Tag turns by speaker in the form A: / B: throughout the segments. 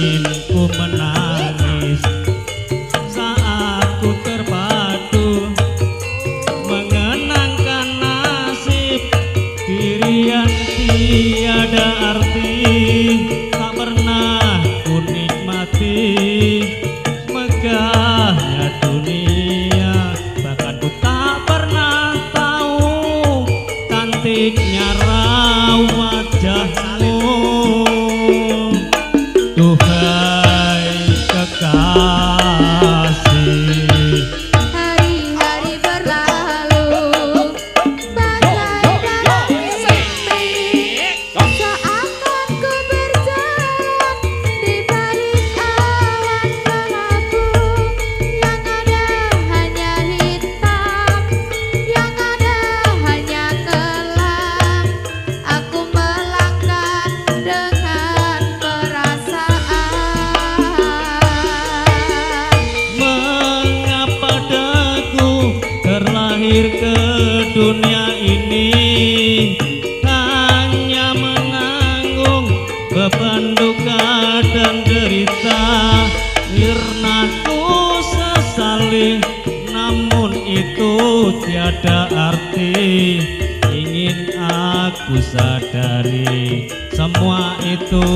A: ingin ku menangis saat ku terpadu mengenangkan nasib diri yang tiada arti. Tak pernah ku nikmati megahnya dunia, bahkan ku tak pernah tahu cantiknya raut wajahmu. Duhai kekasih,
B: hari-hari berlalu bagai dalam mimpi, seakan ku berjalan di balik awan kelabu. Yang ada hanya hitam, yang ada hanya kelam. Aku melangkah dengan perasaan.
A: mengapa daku terlahir ke dunia ini hanya menanggung beban duka dan derita. Karena ku sesali, namun itu tiada arti. Ingin aku sadari, semua itu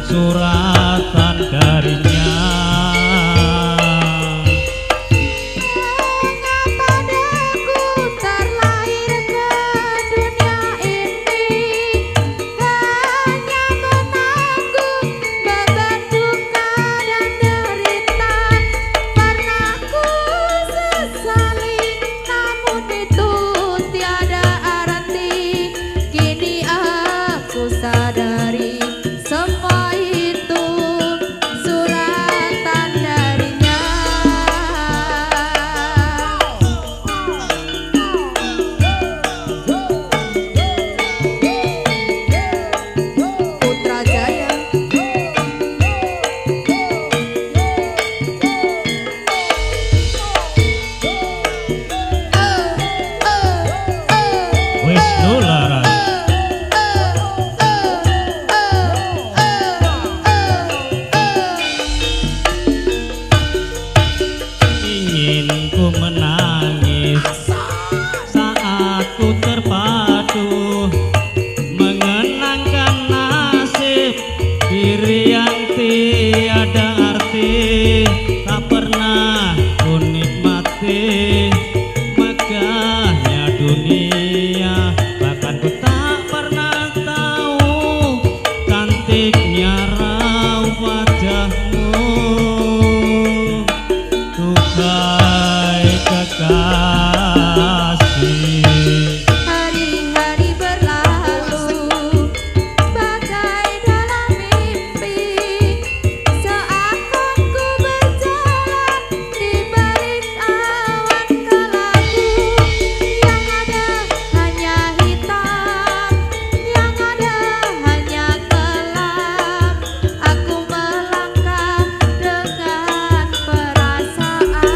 A: suratan darinya.
B: Mengapa daku terlahir ke dunia ini hanya menanggung beban duka dan derita. Pernah ku sesali, namun itu tiada arti. Kini aku sadari, semua itu suratan darinya. Putrajaya.
A: Wisnu Laras, ingin ku menangis saat ku terpadu mengenangkan nasib diri yang tiada arti. Tak pernah ku nikmati megahnya dunia, bahkan ku tak pernah tahu cantiknya raut wajahmu. Duhai kekasih,
B: Hari-hari berlalu bagai dalam mimpi, seakan ku berjalan di balik awan kelabu. Yang ada hanya hitam, yang ada hanya kelam. Aku melangkah dengan perasaan.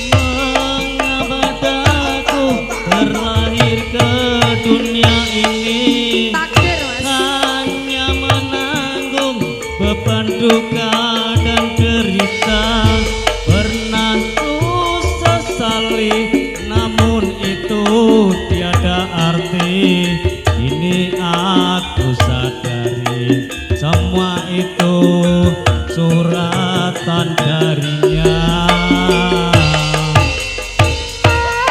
A: mengapa daku terlahir ke dunia ini
B: Takdir, Mas.
A: hanya menanggung beban duka dan derita. Pernah ku sesali, namun itu tiada arti. Kini aku sadari, semua itu suratan darinya.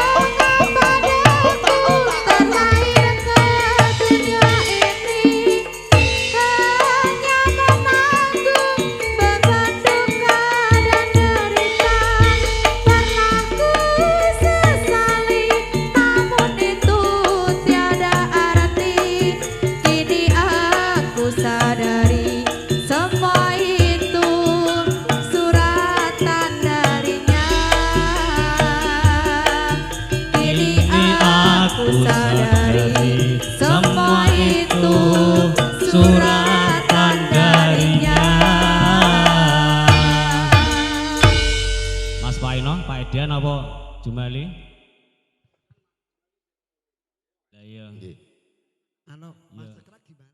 B: Mengapa daku terlahir ke dunia ini hanya menanggung beban duka dan derita. Pernah ku sesali, namun itu tiada arti. Kini aku sadari, semua itu suratan darinya. Kini aku sadari, semua itu suratan darinya.
A: Mas Paino, Pak Edian apa Jumali? Lah iya.
C: Anu, Mas